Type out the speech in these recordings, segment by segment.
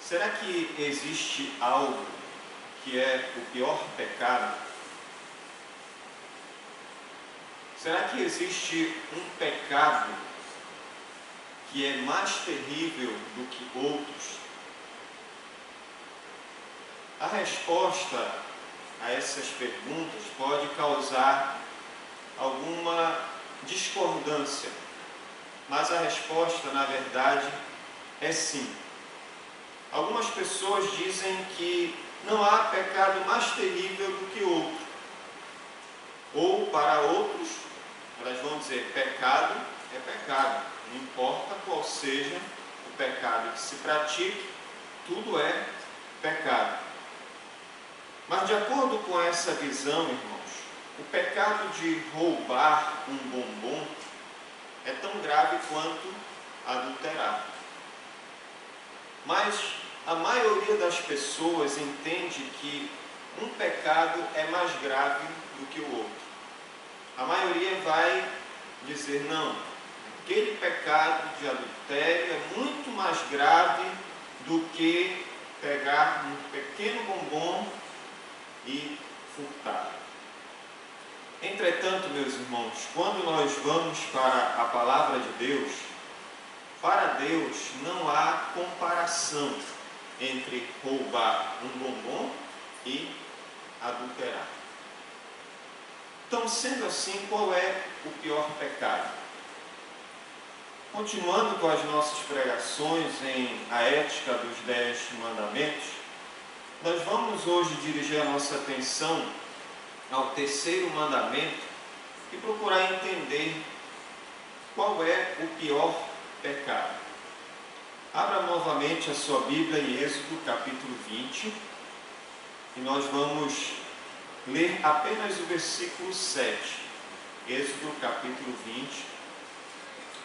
Será que existe algo que é o pior pecado? Será que existe um pecado que é mais terrível do que outros? A resposta a essas perguntas pode causar alguma discordância, mas a resposta, na verdade, é sim. Algumas pessoas dizem que não há pecado mais terrível do que outro. Ou, para outros, elas vão dizer: pecado é pecado, não importa qual seja o pecado que se pratique, tudo é pecado. Mas, de acordo com essa visão, irmãos, o pecado de roubar um bombom é tão grave quanto adulterar. Mas a maioria das pessoas entende que um pecado é mais grave do que o outro. A maioria vai dizer: não, aquele pecado de adultério é muito mais grave do que pegar um pequeno bombom e furtar. Entretanto, meus irmãos, quando nós vamos para a palavra de Deus, para Deus não há comparação entre roubar um bombom e adulterar. Então, sendo assim, qual é o pior pecado? Continuando com as nossas pregações em A Ética dos 10 Mandamentos, nós vamos hoje dirigir a nossa atenção ao terceiro mandamento e procurar entender qual é o pior pecado. Abra novamente a sua Bíblia em Êxodo capítulo 20 e nós vamos ler apenas o versículo 7. Êxodo capítulo 20,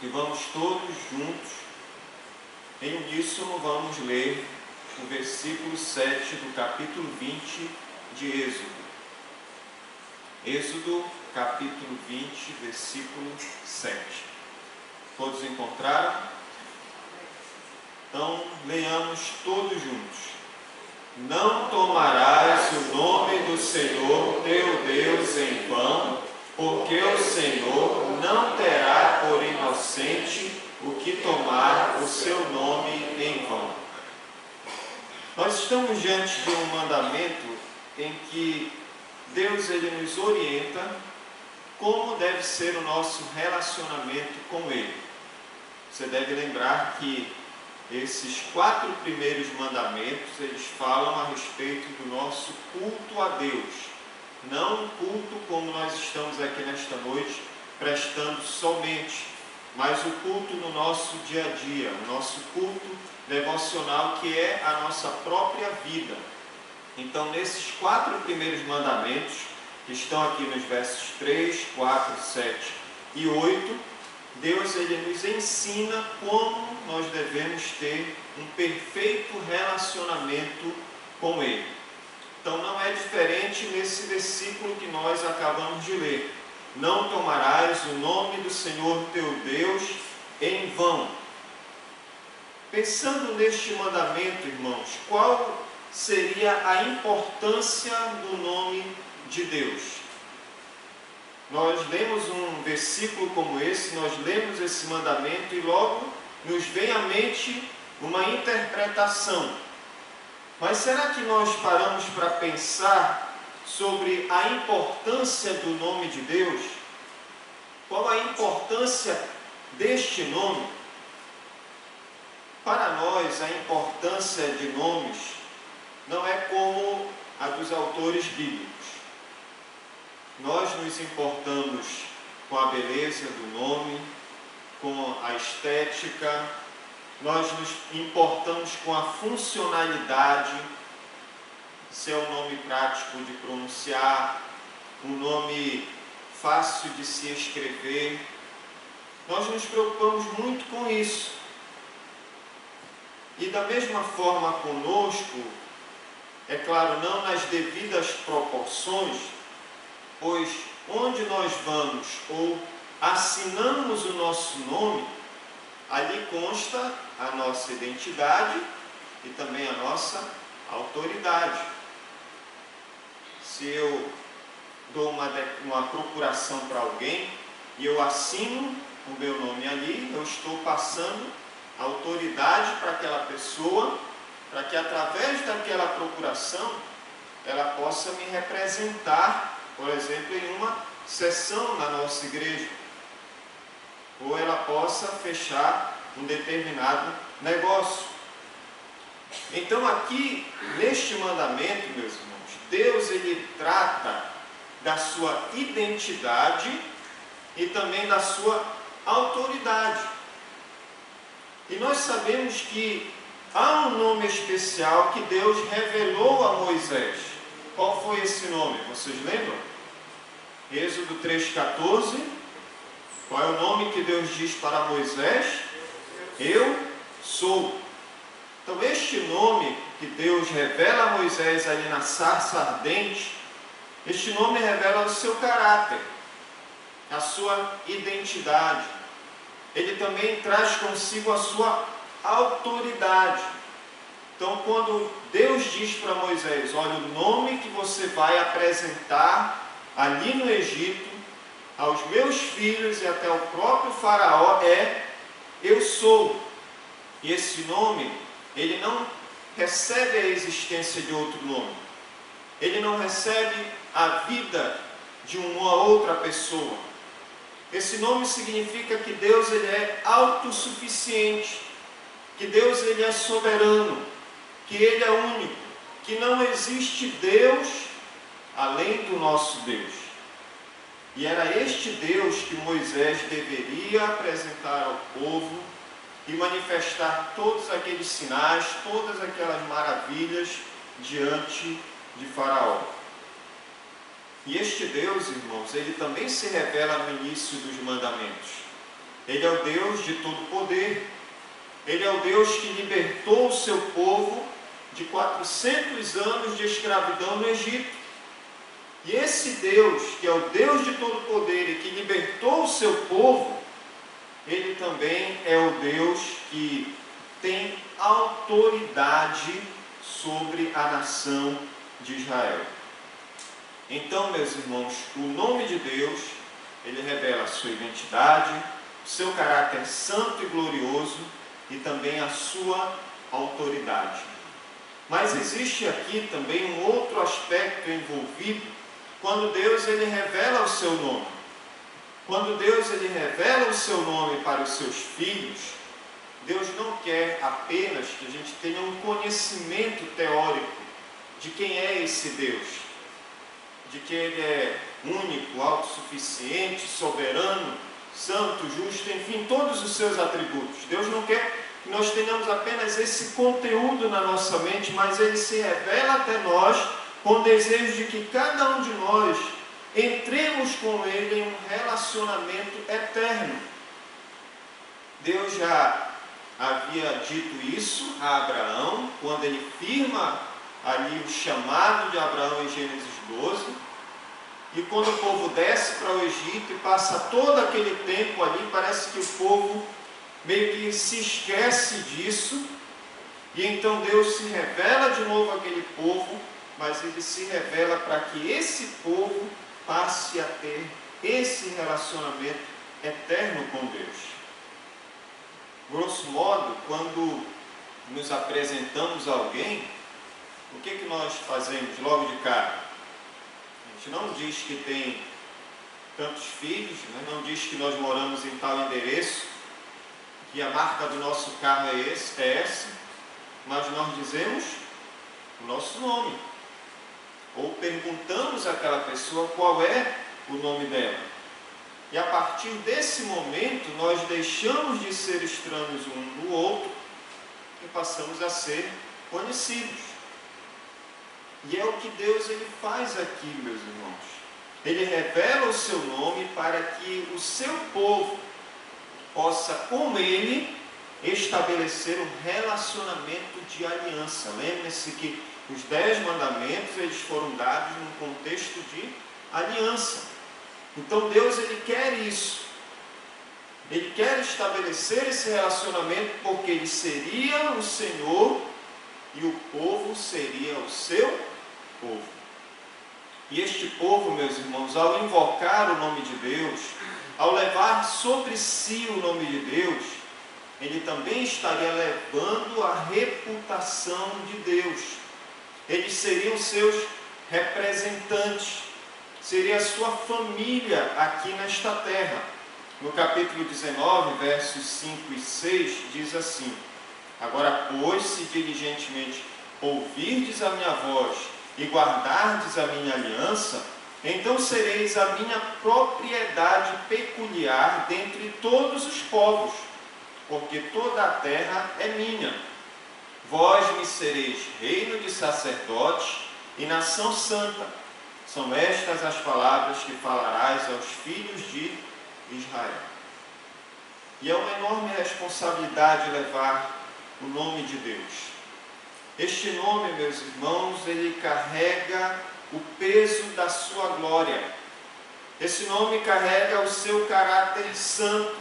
e vamos todos juntos, em uníssono, vamos ler o versículo 7 do capítulo 20 de Êxodo. Êxodo capítulo 20, versículo 7. Todos encontraram? Então, leiamos todos juntos. Não tomarás o nome do Senhor teu Deus em vão, porque o Senhor não terá por inocente o que tomar o seu nome em vão. Nós estamos diante de um mandamento em que Deus ele nos orienta como deve ser o nosso relacionamento com Ele. Você deve lembrar que esses 4 primeiros mandamentos, eles falam a respeito do nosso culto a Deus. Não um culto como nós estamos aqui nesta noite, prestando somente, mas o culto no nosso dia a dia, o nosso culto devocional, que é a nossa própria vida. Então, nesses 4 primeiros mandamentos, que estão aqui nos versos 3, 4, 7 e 8, Deus ele nos ensina como nós devemos ter um perfeito relacionamento com Ele. Então, não é diferente nesse versículo que nós acabamos de ler. Não tomarás o nome do Senhor teu Deus em vão. Pensando neste mandamento, irmãos, qual seria a importância do nome de Deus? Nós lemos um versículo como esse, nós lemos esse mandamento e logo nos vem à mente uma interpretação. Mas será que nós paramos para pensar sobre a importância do nome de Deus? Qual a importância deste nome? Para nós, a importância de nomes não é como a dos autores bíblicos. Nós nos importamos com a beleza do nome, com a estética, nós nos importamos com a funcionalidade, se é um nome prático de pronunciar, um nome fácil de se escrever. Nós nos preocupamos muito com isso. E da mesma forma conosco, é claro, não nas devidas proporções, pois onde nós vamos ou assinamos o nosso nome, ali consta a nossa identidade e também a nossa autoridade. Se eu dou uma procuração para alguém e eu assino o meu nome ali, eu estou passando autoridade para aquela pessoa, para que através daquela procuração ela possa me representar, por exemplo, em uma sessão na nossa igreja, ou ela possa fechar um determinado negócio. Então aqui, neste mandamento, meus irmãos, Deus ele trata da sua identidade e também da sua autoridade. E nós sabemos que há um nome especial que Deus revelou a Moisés. Qual foi esse nome? Vocês lembram? Êxodo 3,14. Qual é o nome que Deus diz para Moisés? Eu sou. Então este nome que Deus revela a Moisés ali na sarça ardente, este nome revela o seu caráter, a sua identidade. Ele também traz consigo a sua autoridade. Então, quando Deus diz para Moisés: olha, o nome que você vai apresentar ali no Egito, aos meus filhos e até ao próprio faraó é Eu sou. E esse nome, ele não recebe a existência de outro nome. Ele não recebe a vida de uma outra pessoa. Esse nome significa que Deus ele é autossuficiente, que Deus ele é soberano, que Ele é único, que não existe Deus além do nosso Deus. E era este Deus que Moisés deveria apresentar ao povo e manifestar todos aqueles sinais, todas aquelas maravilhas diante de Faraó. E este Deus, irmãos, ele também se revela no início dos mandamentos. Ele é o Deus de todo poder. Ele é o Deus que libertou o seu povo de 400 anos de escravidão no Egito. E esse Deus, que é o Deus de todo poder e que libertou o seu povo, ele também é o Deus que tem autoridade sobre a nação de Israel. Então, meus irmãos, o nome de Deus, ele revela a sua identidade, o seu caráter santo e glorioso e também a sua autoridade. Mas existe aqui também um outro aspecto envolvido quando Deus ele revela o seu nome. Quando Deus ele revela o seu nome para os seus filhos, Deus não quer apenas que a gente tenha um conhecimento teórico de quem é esse Deus, de que Ele é único, autossuficiente, soberano, santo, justo, enfim, todos os seus atributos. Deus não quer que nós tenhamos apenas esse conteúdo na nossa mente, mas Ele se revela até nós com o desejo de que cada um de nós entremos com Ele em um relacionamento eterno. Deus já havia dito isso a Abraão, quando Ele firma ali o chamado de Abraão em Gênesis 12, e quando o povo desce para o Egito e passa todo aquele tempo ali, parece que o povo meio que se esquece disso, e então Deus se revela de novo àquele povo, mas Ele se revela para que esse povo passe a ter esse relacionamento eterno com Deus. Grosso modo, quando nos apresentamos a alguém, o que nós fazemos logo de cara? A gente não diz que tem tantos filhos, né? Não diz que nós moramos em tal endereço, que a marca do nosso carro é essa, mas nós dizemos o nosso nome. Ou perguntamos àquela pessoa qual é o nome dela. E a partir desse momento, nós deixamos de ser estranhos um do outro e passamos a ser conhecidos. E é o que Deus ele faz aqui, meus irmãos. Ele revela o seu nome para que o seu povo possa, com Ele, estabelecer um relacionamento de aliança. Lembre-se que os 10 mandamentos eles foram dados num contexto de aliança. Então Deus ele quer isso. Ele quer estabelecer esse relacionamento porque Ele seria o Senhor e o povo seria o seu povo. E este povo, meus irmãos, ao invocar o nome de Deus, ao levar sobre si o nome de Deus, ele também estaria levando a reputação de Deus. Eles seriam seus representantes, seria a sua família aqui nesta terra. No capítulo 19, versos 5 e 6, diz assim: agora, pois, se diligentemente ouvirdes a minha voz e guardardes a minha aliança, então sereis a minha propriedade peculiar dentre todos os povos, porque toda a terra é minha. Vós me sereis reino de sacerdotes e nação santa. São estas as palavras que falarás aos filhos de Israel. E é uma enorme responsabilidade levar o nome de Deus. Este nome, meus irmãos, ele carrega o peso da sua glória. Esse nome carrega o seu caráter santo.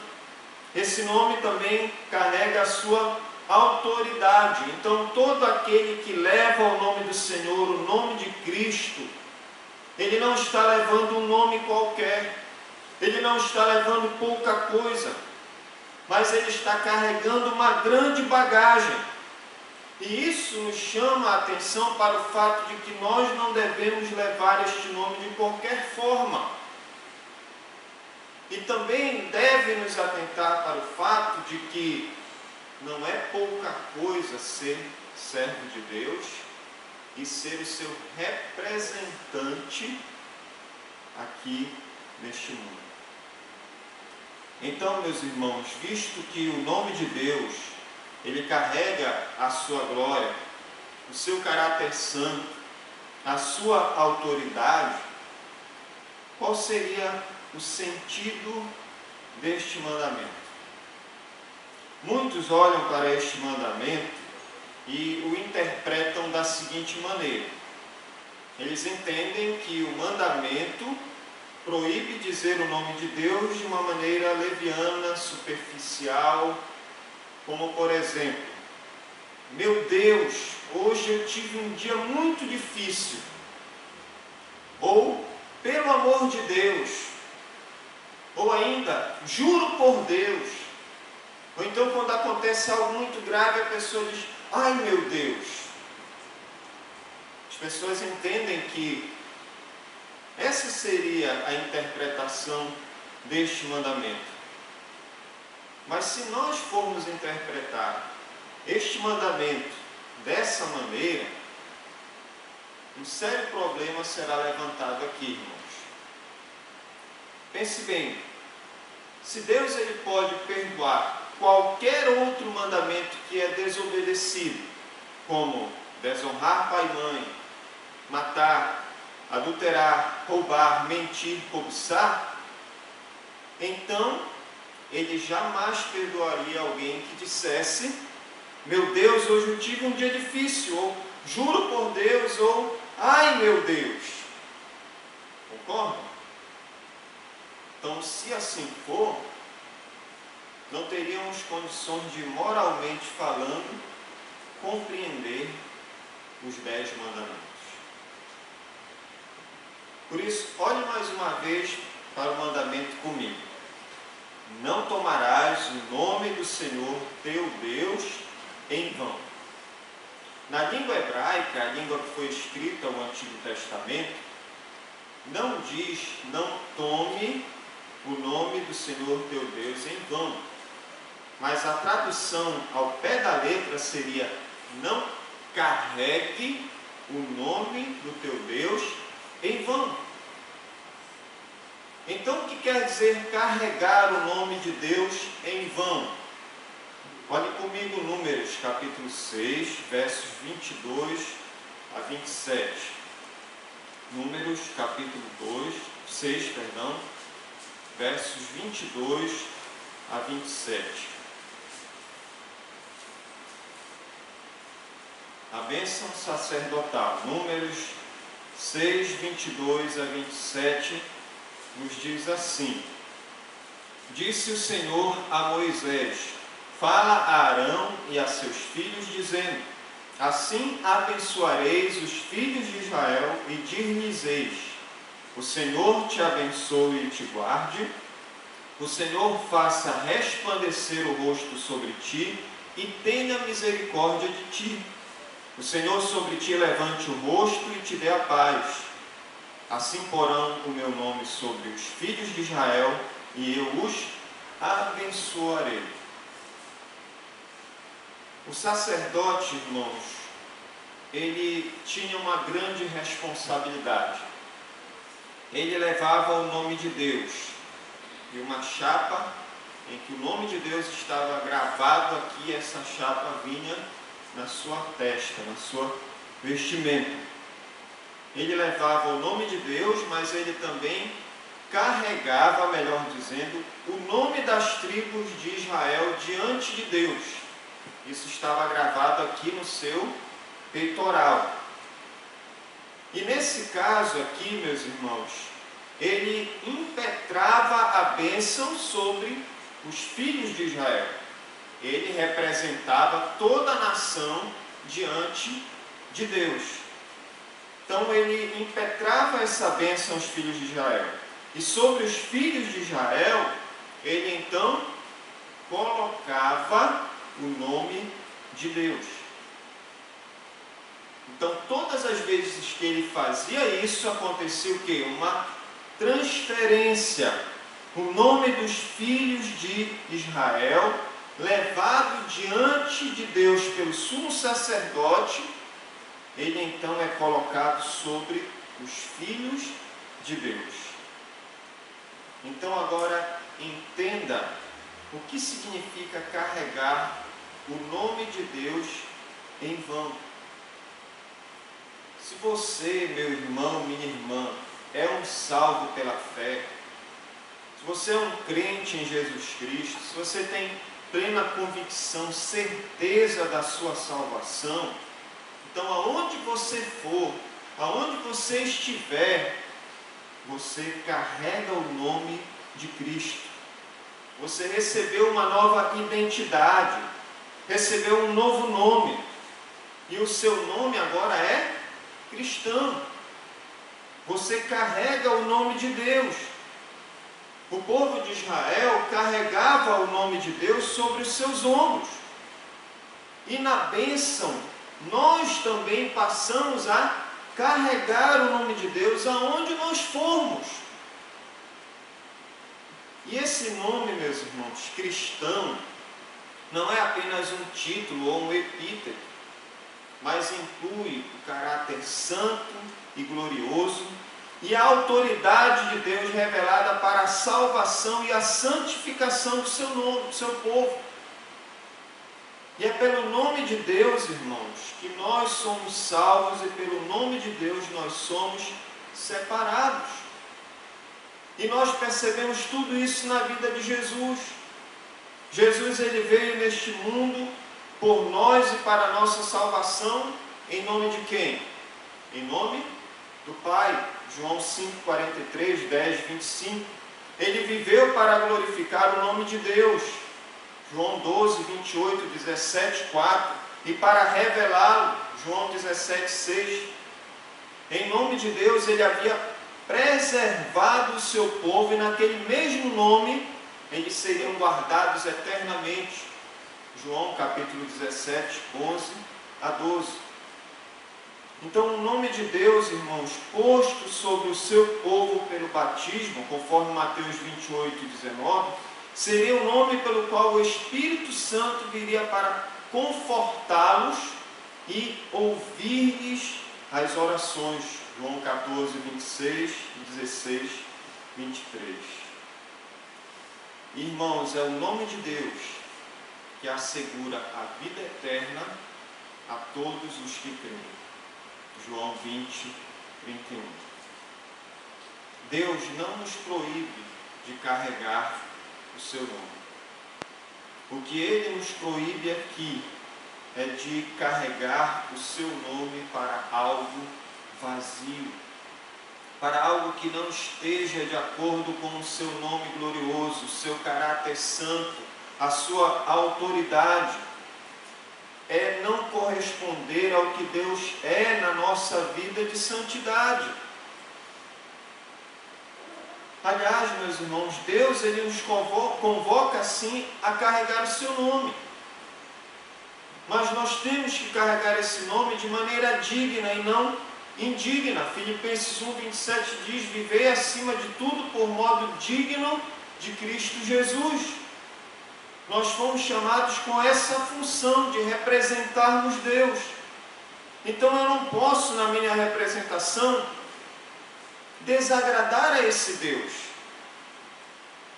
Esse nome também carrega a sua autoridade. Então, todo aquele que leva o nome do Senhor, o nome de Cristo, ele não está levando um nome qualquer, ele não está levando pouca coisa, mas ele está carregando uma grande bagagem. E isso nos chama a atenção para o fato de que nós não devemos levar este nome de qualquer forma. E também deve nos atentar para o fato de que não é pouca coisa ser servo de Deus e ser o seu representante aqui neste mundo. Então, meus irmãos, visto que o nome de Deus, ele carrega a sua glória, o seu caráter santo, a sua autoridade, qual seria o sentido deste mandamento? Muitos olham para este mandamento e o interpretam da seguinte maneira: eles entendem que o mandamento proíbe dizer o nome de Deus de uma maneira leviana, superficial, como por exemplo: meu Deus, hoje eu tive um dia muito difícil. Ou, pelo amor de Deus. Ou ainda, juro por Deus. Ou então, quando acontece algo muito grave, a pessoa diz: ai meu Deus. As pessoas entendem que essa seria a interpretação deste mandamento. Mas se nós formos interpretar este mandamento dessa maneira, um sério problema será levantado aqui, irmãos. Pense bem, se Deus ele pode perdoar qualquer outro mandamento que é desobedecido, como desonrar pai e mãe, matar, adulterar, roubar, mentir, cobiçar, então ele jamais perdoaria alguém que dissesse: meu Deus, hoje eu tive um dia difícil, ou juro por Deus, ou ai meu Deus. Concordam? Então, se assim for, não teríamos condições de, moralmente falando, compreender os 10 mandamentos. Por isso, olhe mais uma vez para o mandamento comigo: não tomarás o nome do Senhor teu Deus em vão. Na língua hebraica, a língua que foi escrita no Antigo Testamento, não diz não tome o nome do Senhor teu Deus em vão. Mas a tradução ao pé da letra seria: não carregue o nome do teu Deus em vão. Então, o que quer dizer carregar o nome de Deus em vão? Olhe comigo Números, capítulo 6, versos 22 a 27. Números, capítulo 6, versos 22 a 27. A bênção sacerdotal. Números 6, 22 a 27, nos diz assim: disse o Senhor a Moisés: fala a Arão e a seus filhos, dizendo: Assim abençoareis os filhos de Israel e dir-lhes-eis: o Senhor te abençoe e te guarde, o Senhor faça resplandecer o rosto sobre ti e tenha misericórdia de ti. O Senhor sobre ti levante o rosto e te dê a paz. Assim porão o meu nome sobre os filhos de Israel e eu os abençoarei. O sacerdote, irmãos, ele tinha uma grande responsabilidade. Ele levava o nome de Deus e uma chapa em que o nome de Deus estava gravado aqui, essa chapa vinha na sua testa, na sua vestimenta. Ele levava o nome de Deus, mas ele também carregava, melhor dizendo, o nome das tribos de Israel diante de Deus. Isso estava gravado aqui no seu peitoral. E nesse caso aqui, meus irmãos, ele impetrava a bênção sobre os filhos de Israel. Ele representava toda a nação diante de Deus. Então ele impetrava essa bênção aos filhos de Israel. E sobre os filhos de Israel, ele então colocava o nome de Deus. Então todas as vezes que ele fazia isso, acontecia o quê? Uma transferência. O nome dos filhos de Israel, levado diante de Deus pelo sumo sacerdote, ele então é colocado sobre os filhos de Deus. Então agora entenda o que significa carregar o nome de Deus em vão. Se você, meu irmão, minha irmã, é um salvo pela fé, se você é um crente em Jesus Cristo, se você tem plena convicção, certeza da sua salvação, então aonde você for, aonde você estiver, você carrega o nome de Cristo. Você recebeu uma nova identidade, recebeu um novo nome, e o seu nome agora é cristão. Você carrega o nome de Deus. O povo de Israel carregava o nome de Deus sobre os seus ombros. E na bênção, nós também passamos a carregar o nome de Deus aonde nós formos. E esse nome, meus irmãos, cristão, não é apenas um título ou um epíteto, mas inclui o caráter santo e glorioso e a autoridade de Deus revelada para a salvação e a santificação do seu nome, do seu povo. E é pelo nome de Deus, irmãos, que nós somos salvos e pelo nome de Deus nós somos separados. E nós percebemos tudo isso na vida de Jesus. Jesus, ele veio neste mundo por nós e para a nossa salvação, em nome de quem? Em nome do Pai. João 5, 43, 10, 25. Ele viveu para glorificar o nome de Deus. João 12, 28, 17, 4. E para revelá-lo. João 17, 6. Em nome de Deus, ele havia preservado o seu povo, e naquele mesmo nome, eles seriam guardados eternamente. João capítulo 17, 11 a 12. Então, o nome de Deus, irmãos, posto sobre o seu povo pelo batismo, conforme Mateus 28, 19, seria o nome pelo qual o Espírito Santo viria para confortá-los e ouvir-lhes as orações. João 14, 26, 16, 23. Irmãos, é o nome de Deus que assegura a vida eterna a todos os que creem. João 20, 31. Deus não nos proíbe de carregar o seu nome. O que Ele nos proíbe aqui é de carregar o seu nome para algo vazio, para algo que não esteja de acordo com o seu nome glorioso, o seu caráter santo, a sua autoridade. é não corresponder ao que Deus é na nossa vida de santidade. Aliás, meus irmãos, Deus ele nos convoca sim a carregar o seu nome. Mas nós temos que carregar esse nome de maneira digna e não indigna. Filipenses 1:27 diz: vivei acima de tudo por modo digno de Cristo Jesus. Nós fomos chamados com essa função de representarmos Deus. Então eu não posso, na minha representação, desagradar a esse Deus.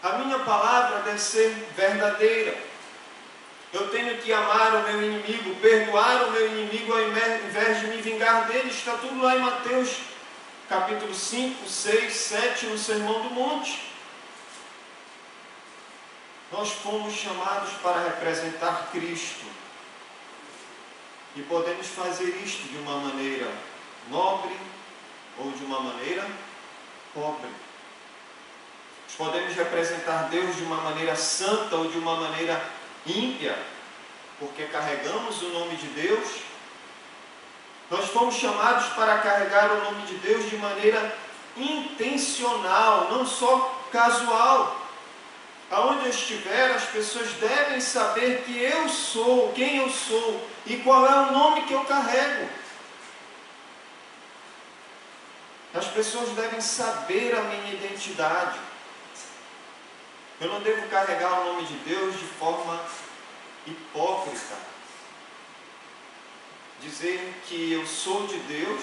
A minha palavra deve ser verdadeira. Eu tenho que amar o meu inimigo, perdoar o meu inimigo ao invés de me vingar dele. Está tudo lá em Mateus capítulo 5, 6, 7, no Sermão do Monte. Nós fomos chamados para representar Cristo. E podemos fazer isto de uma maneira nobre ou de uma maneira pobre. Nós podemos representar Deus de uma maneira santa ou de uma maneira ímpia, porque carregamos o nome de Deus. Nós fomos chamados para carregar o nome de Deus de maneira intencional, não só casual. Aonde eu estiver, as pessoas devem saber que eu sou, quem eu sou e qual é o nome que eu carrego. As pessoas devem saber a minha identidade. Eu não devo carregar o nome de Deus de forma hipócrita. Dizer que eu sou de Deus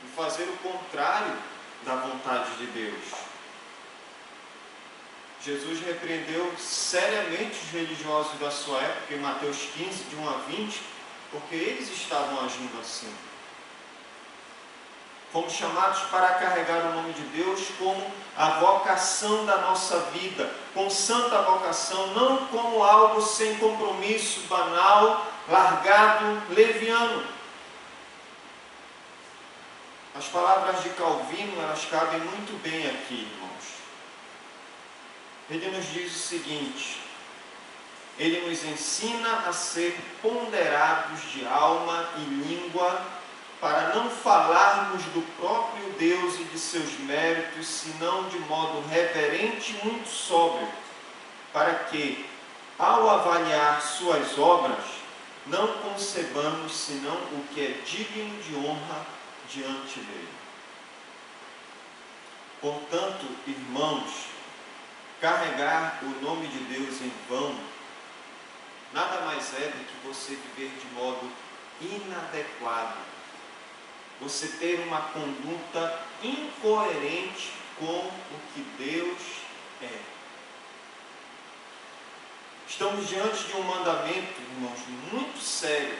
e fazer o contrário da vontade de Deus. Jesus repreendeu seriamente os religiosos da sua época, em Mateus 15, de 1 a 20, porque eles estavam agindo assim. Fomos chamados para carregar o nome de Deus como a vocação da nossa vida, com santa vocação, não como algo sem compromisso, banal, largado, leviano. As palavras de Calvino, elas cabem muito bem aqui, irmãos. Ele nos diz o seguinte: ele nos ensina a ser ponderados de alma e língua, para não falarmos do próprio Deus e de seus méritos, senão de modo reverente e muito sóbrio, para que, ao avaliar suas obras, não concebamos senão o que é digno de honra diante dele. Portanto, irmãos, carregar o nome de Deus em vão nada mais é do que você viver de modo inadequado, você ter uma conduta incoerente com o que Deus é. Estamos diante de um mandamento, irmãos, muito sério.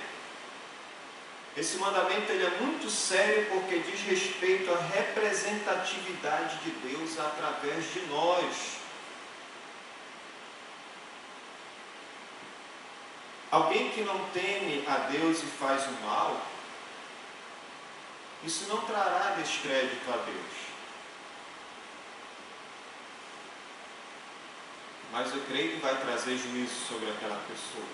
Esse mandamento ele é muito sério porque diz respeito à representatividade de Deus através de nós. Alguém que não teme a Deus e faz o mal, isso não trará descrédito a Deus. Mas eu creio que vai trazer juízo sobre aquela pessoa.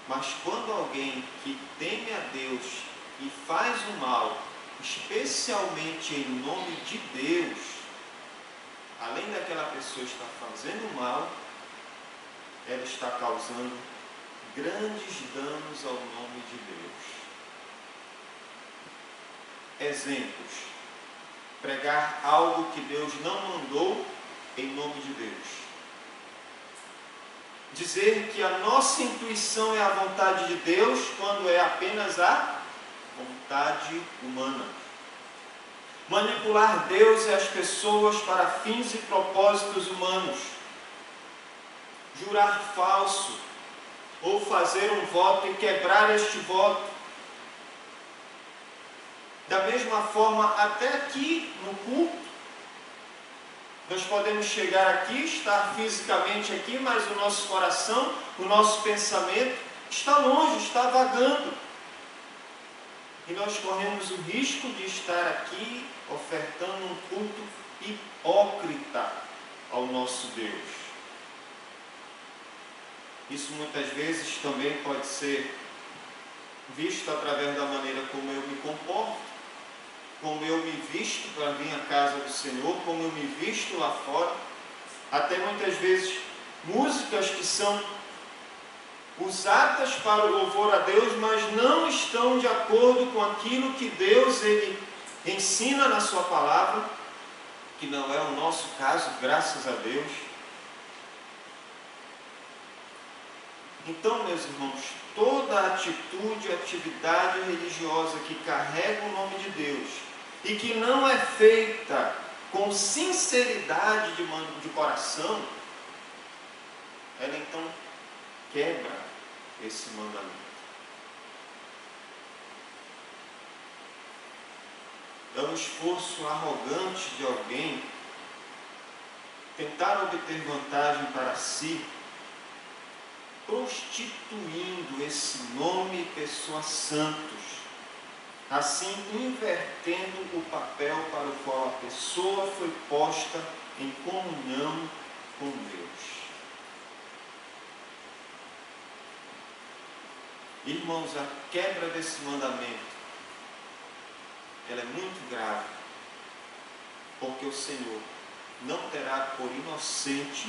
Mas quando alguém que teme a Deus e faz o mal, especialmente em nome de Deus, além daquela pessoa estar fazendo o mal, ela está causando grandes danos ao nome de Deus. Exemplos: pregar algo que Deus não mandou em nome de Deus. Dizer que a nossa intuição é a vontade de Deus quando é apenas a vontade humana. Manipular Deus e as pessoas para fins e propósitos humanos. Jurar falso ou fazer um voto e quebrar este voto. Da mesma forma, até aqui no culto, nós podemos chegar aqui, estar fisicamente aqui, mas o nosso coração, o nosso pensamento está longe, está vagando. E nós corremos o risco de estar aqui ofertando um culto hipócrita ao nosso Deus. Isso muitas vezes também pode ser visto através da maneira como eu me comporto, como eu me visto para vir à casa do Senhor, como eu me visto lá fora. Até muitas vezes músicas que são usadas para o louvor a Deus, mas não estão de acordo com aquilo que Deus ele ensina na sua palavra, que não é o nosso caso, graças a Deus. Então, meus irmãos, toda atitude, atividade religiosa que carrega o nome de Deus e que não é feita com sinceridade de coração, ela então quebra esse mandamento. É um esforço arrogante de alguém tentar obter vantagem para si, prostituindo esse nome e pessoas santos, assim invertendo o papel para o qual a pessoa foi posta em comunhão com Deus. Irmãos, a quebra desse mandamento, ela é muito grave, porque o Senhor não terá por inocente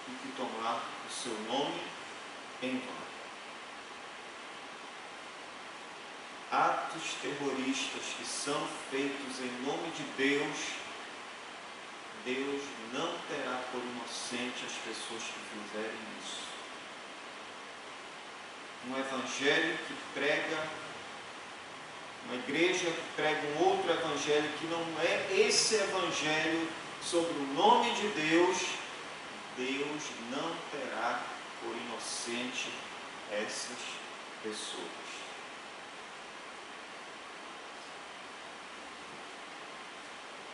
o que tomar o seu nome em vão. Atos terroristas que são feitos em nome de Deus, Deus não terá por inocente as pessoas que fizerem isso. Um evangelho que prega, uma igreja que prega um outro evangelho que não é esse evangelho sobre o nome de Deus, Deus não terá por inocente essas pessoas.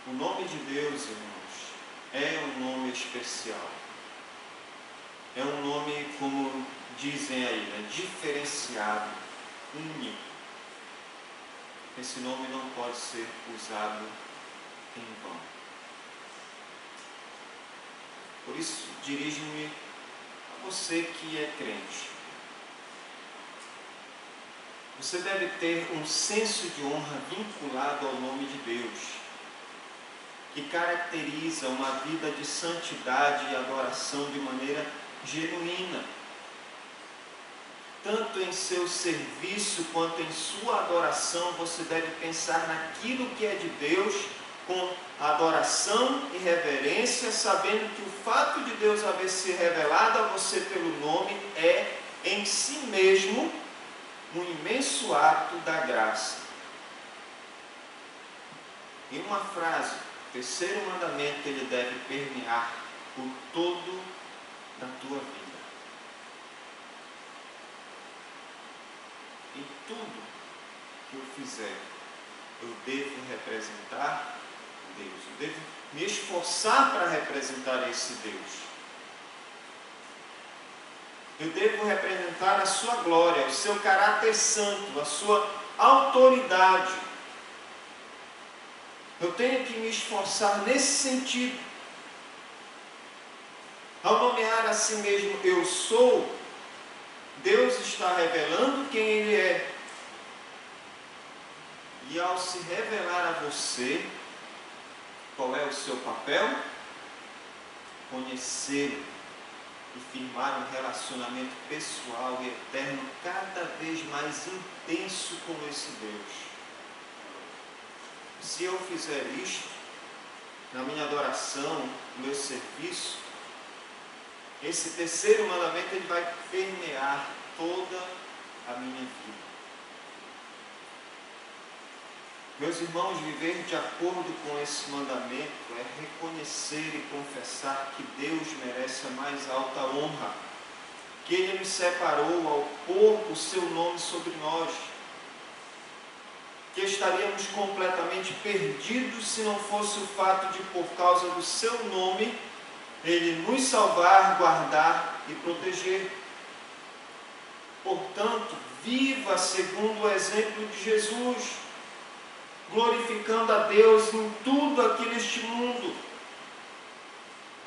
O nome de Deus, irmãos, é um nome especial. É um nome, como dizem aí, diferenciado, único. Esse nome não pode ser usado em vão. Por isso, dirijo-me a você que é crente. Você deve ter um senso de honra vinculado ao nome de Deus, que caracteriza uma vida de santidade e adoração de maneira genuína. Tanto em seu serviço quanto em sua adoração, você deve pensar naquilo que é de Deus com adoração e reverência, sabendo que o fato de Deus haver se revelado a você pelo nome é, em si mesmo, um imenso ato da graça. Em uma frase, o terceiro mandamento ele deve permear por todo da tua vida. Em tudo que eu fizer, eu devo representar Deus. Eu devo me esforçar para representar esse Deus. Eu devo representar a sua glória, o seu caráter santo, a sua autoridade. Eu tenho que me esforçar nesse sentido. Ao nomear a si mesmo eu sou, Deus está revelando quem Ele é. E ao se revelar a você, qual é o seu papel? Conhecê-lo e firmar um relacionamento pessoal e eterno cada vez mais intenso com esse Deus. Se eu fizer isto, na minha adoração, no meu serviço, esse terceiro mandamento ele vai permear toda a minha vida. Meus irmãos, viver de acordo com esse mandamento é reconhecer e confessar que Deus merece a mais alta honra, que Ele nos separou ao pôr o seu nome sobre nós, que estaríamos completamente perdidos se não fosse o fato de, por causa do seu nome, Ele nos salvar, guardar e proteger. Portanto, viva segundo o exemplo de Jesus, glorificando a Deus em tudo aqui neste mundo.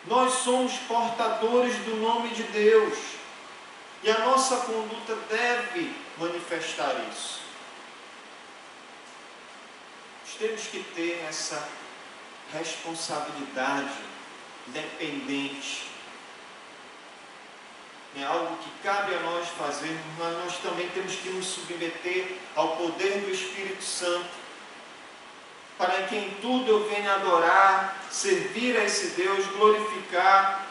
Nós somos portadores do nome de Deus. E a nossa conduta deve manifestar isso. Nós temos que ter essa responsabilidade dependente. É algo que cabe a nós fazermos, mas nós também temos que nos submeter ao poder do Espírito Santo, para que em tudo eu venha adorar, servir a esse Deus, glorificar,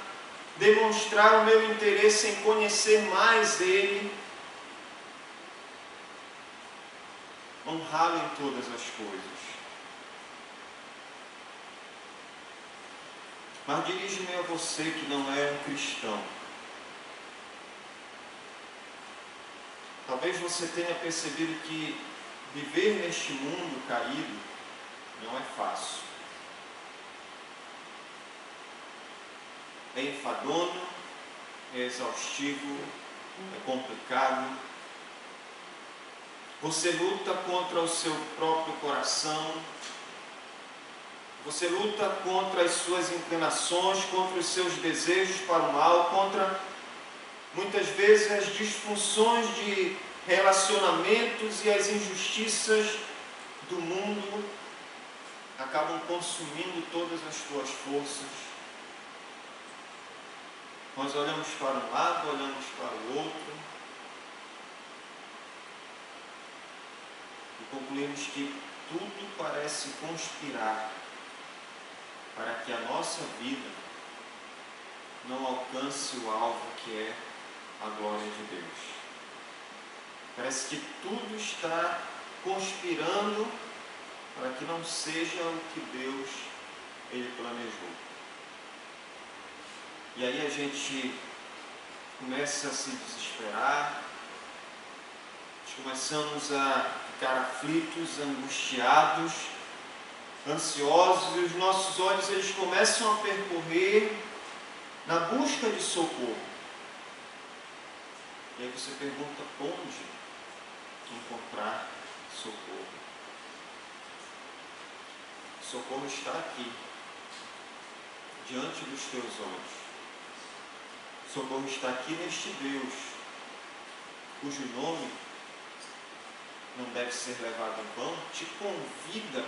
demonstrar o meu interesse em conhecer mais Ele, honrá-lo em todas as coisas. Mas dirijo-me a você que não é um cristão. Talvez você tenha percebido que viver neste mundo caído não é fácil. É enfadonho, é exaustivo, é complicado. Você luta contra o seu próprio coração, você luta contra as suas inclinações, contra os seus desejos para o mal, contra muitas vezes as disfunções de relacionamentos e as injustiças do mundo acabam consumindo todas as tuas forças. Nós olhamos para um lado, olhamos para o outro e concluímos que tudo parece conspirar para que a nossa vida não alcance o alvo que é a glória de Deus. Parece que tudo está conspirando para que não seja o que Deus Ele planejou. E aí a gente começa a se desesperar, nós começamos a ficar aflitos, angustiados, ansiosos, e os nossos olhos eles começam a percorrer na busca de socorro. E aí você pergunta onde encontrar socorro. O socorro está aqui, diante dos teus olhos. O socorro está aqui neste Deus, cujo nome não deve ser levado em vão, te convida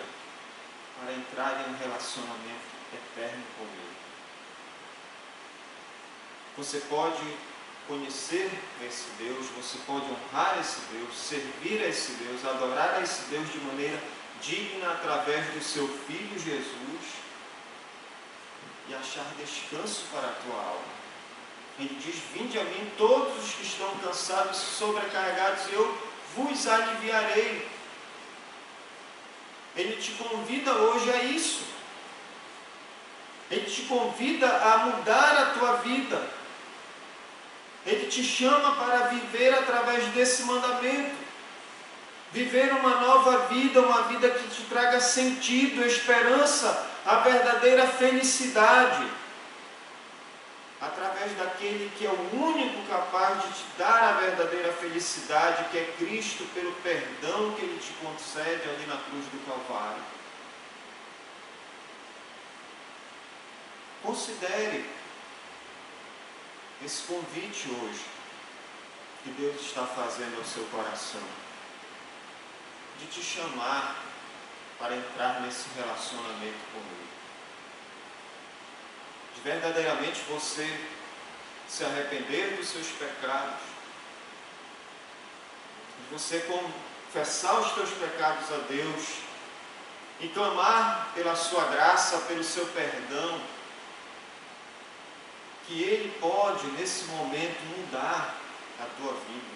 para entrar em um relacionamento eterno com Ele. Você pode conhecer esse Deus, você pode honrar esse Deus, servir a esse Deus, adorar a esse Deus de maneira digna através do seu Filho Jesus e achar descanso para a tua alma. Ele diz: vinde a mim todos os que estão cansados e sobrecarregados, e eu vos aliviarei. Ele te convida hoje a isso. Ele te convida a mudar a tua vida. Ele te chama para viver através desse mandamento. Viver uma nova vida, uma vida que te traga sentido, esperança, a verdadeira felicidade. Através daquele que é o único capaz de te dar a verdadeira felicidade, que é Cristo, pelo perdão que Ele te concede ali na cruz do Calvário. Considere esse convite hoje que Deus está fazendo ao seu coração, de te chamar para entrar nesse relacionamento com Ele. De verdadeiramente você se arrepender dos seus pecados, de você confessar os teus pecados a Deus e clamar pela sua graça, pelo seu perdão, que Ele pode nesse momento mudar a tua vida.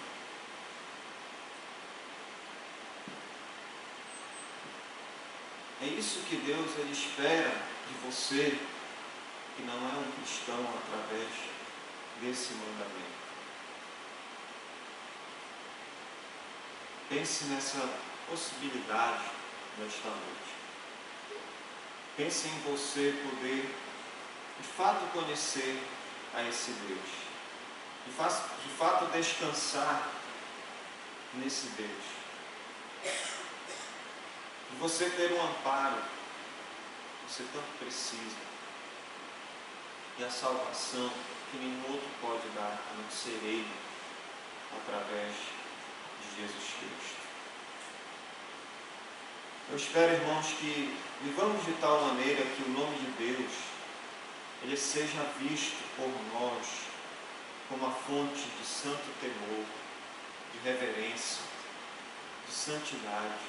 É isso que Deus Ele espera de você, que não é um cristão, através desse mandamento. Pense nessa possibilidade nesta noite. Pense em você poder, de fato, conhecer a esse Deus. De fato, descansar nesse Deus. De você ter um amparo que você tanto precisa. E a salvação que nenhum outro pode dar, a não ser Ele, através de Jesus Cristo. Eu espero, irmãos, que vivamos de tal maneira que o nome de Deus ele seja visto por nós como a fonte de santo temor, de reverência, de santidade.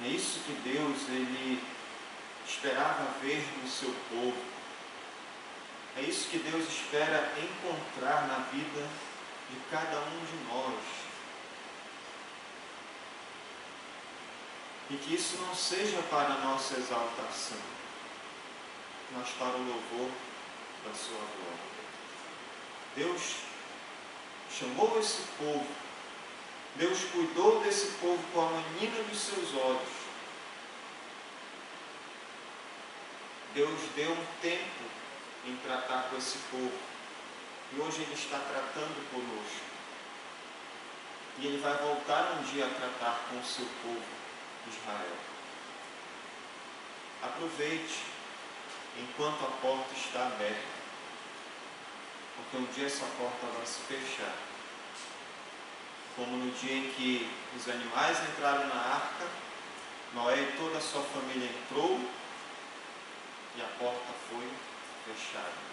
É isso que Deus ele esperava ver no seu povo. É isso que Deus espera encontrar na vida de cada um de nós. E que isso não seja para a nossa exaltação, mas para o louvor da sua glória. Deus chamou esse povo, Deus cuidou desse povo com a menina dos seus olhos. Deus deu um tempo em tratar com esse povo, e hoje Ele está tratando conosco. E Ele vai voltar um dia a tratar com o seu povo, Israel. Aproveite enquanto a porta está aberta, porque um dia essa porta vai se fechar. Como no dia em que os animais entraram na arca, Noé e toda a sua família entrou e a porta foi fechada.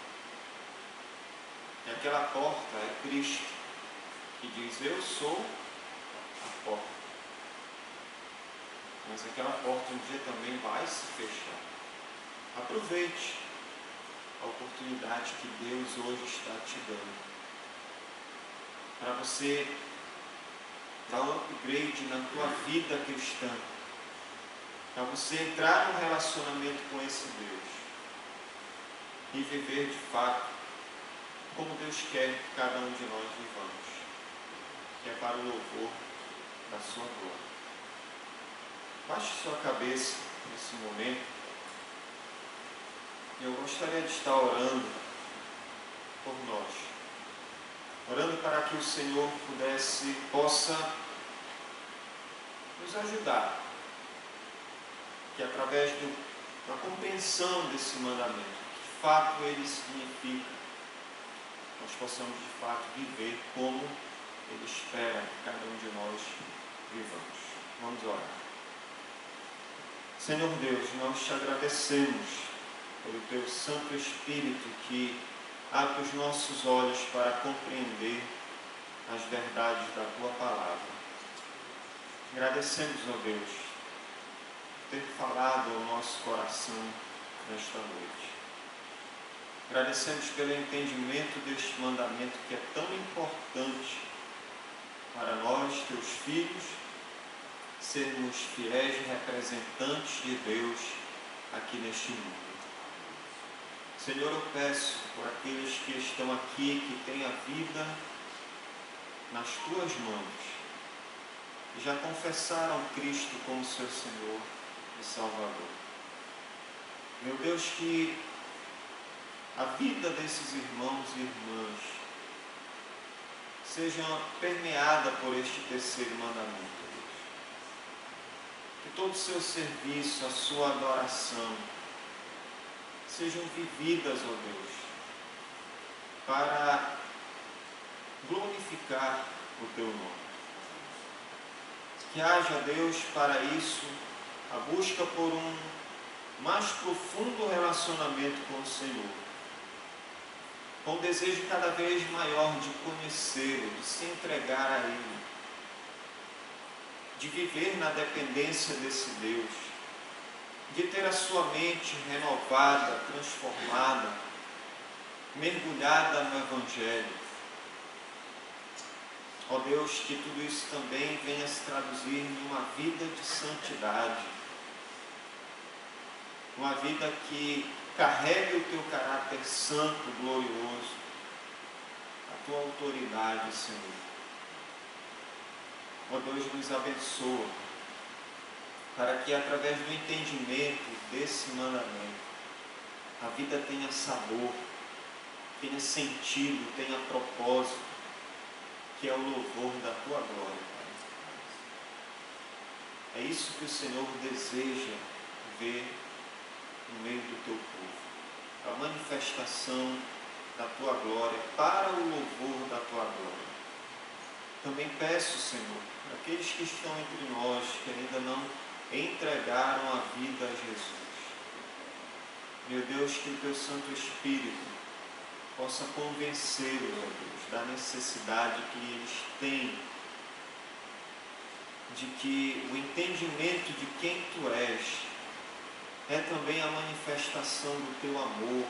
E aquela porta é Cristo, que diz: eu sou a porta. Mas aquela porta um dia também vai se fechar. Aproveite a oportunidade que Deus hoje está te dando para você dar um upgrade na tua vida cristã, para você entrar num relacionamento com esse Deus e viver de fato como Deus quer que cada um de nós vivamos, que é para o louvor da sua glória. Baixe sua cabeça nesse momento. Eu gostaria de estar orando por nós, orando para que o Senhor possa nos ajudar, que através da compreensão desse mandamento, que de fato ele significa, nós possamos de fato viver como Ele espera que cada um de nós vivamos. Vamos orar. Senhor Deus, nós te agradecemos pelo Teu Santo Espírito que abre os nossos olhos para compreender as verdades da Tua Palavra. Agradecemos, ó Deus, por ter falado ao nosso coração nesta noite. Agradecemos pelo entendimento deste mandamento que é tão importante para nós, Teus filhos, sermos fiéis representantes de Deus aqui neste mundo. Senhor, eu peço por aqueles que estão aqui, que têm a vida nas Tuas mãos, que já confessaram Cristo como seu Senhor e Salvador. Meu Deus, que a vida desses irmãos e irmãs seja permeada por este terceiro mandamento, Deus. Que todo o seu serviço, a sua adoração, sejam vividas, ó Deus, para glorificar o Teu nome. Que haja, Deus, para isso, a busca por um mais profundo relacionamento com o Senhor, com um desejo cada vez maior de conhecê-lo, de se entregar a Ele, de viver na dependência desse Deus, de ter a sua mente renovada, transformada, mergulhada no Evangelho. Ó Deus, que tudo isso também venha se traduzir em uma vida de santidade, uma vida que carregue o Teu caráter santo, glorioso, a Tua autoridade, Senhor. Ó Deus, nos abençoa, para que através do entendimento desse mandamento, a vida tenha sabor, tenha sentido, tenha propósito, que é o louvor da Tua glória, Pai. É isso que o Senhor deseja ver no meio do Teu povo, a manifestação da Tua glória, para o louvor da Tua glória. Também peço, Senhor, para aqueles que estão entre nós, que ainda não entregaram a vida a Jesus. Meu Deus, que o Teu Santo Espírito possa convencê-los, ó Deus, da necessidade que eles têm de que o entendimento de quem Tu és é também a manifestação do Teu amor,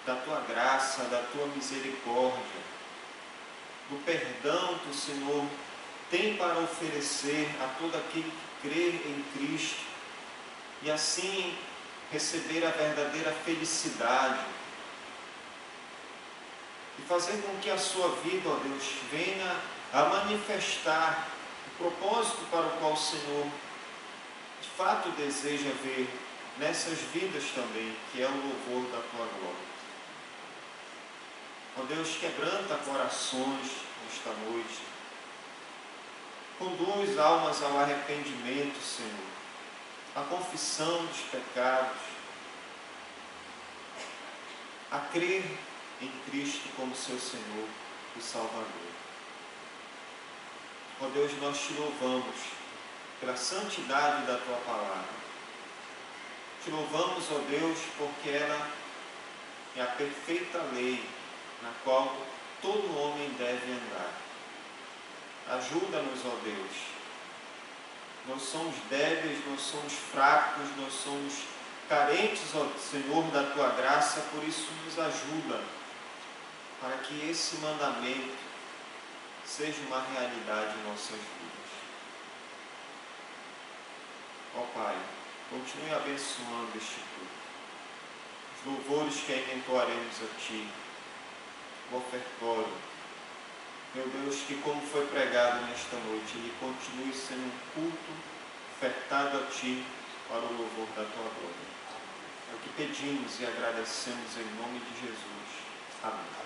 da Tua graça, da Tua misericórdia, do perdão que o Senhor tem para oferecer a todo aquele que crê em Cristo e assim receber a verdadeira felicidade e fazer com que a sua vida, ó Deus, venha a manifestar o propósito para o qual o Senhor de fato deseja ver nessas vidas também, que é o louvor da Tua glória. Ó Deus, quebranta corações nesta noite. Conduz almas ao arrependimento, Senhor, à confissão dos pecados, a crer em Cristo como seu Senhor e Salvador. Ó Deus, nós Te louvamos pela santidade da Tua palavra. Te louvamos, ó Deus, porque ela é a perfeita lei na qual todo homem deve andar. Ajuda-nos, ó Deus. Nós somos débeis, nós somos fracos, nós somos carentes, ó Senhor, da Tua graça, por isso nos ajuda para que esse mandamento seja uma realidade em nossas vidas. Ó Pai, continue abençoando este culto. Os louvores que ainda entoaremos a Ti, o ofertório. Meu Deus, que como foi pregado nesta noite, ele continue sendo um culto ofertado a Ti para o louvor da Tua glória. É o que pedimos e agradecemos em nome de Jesus. Amém.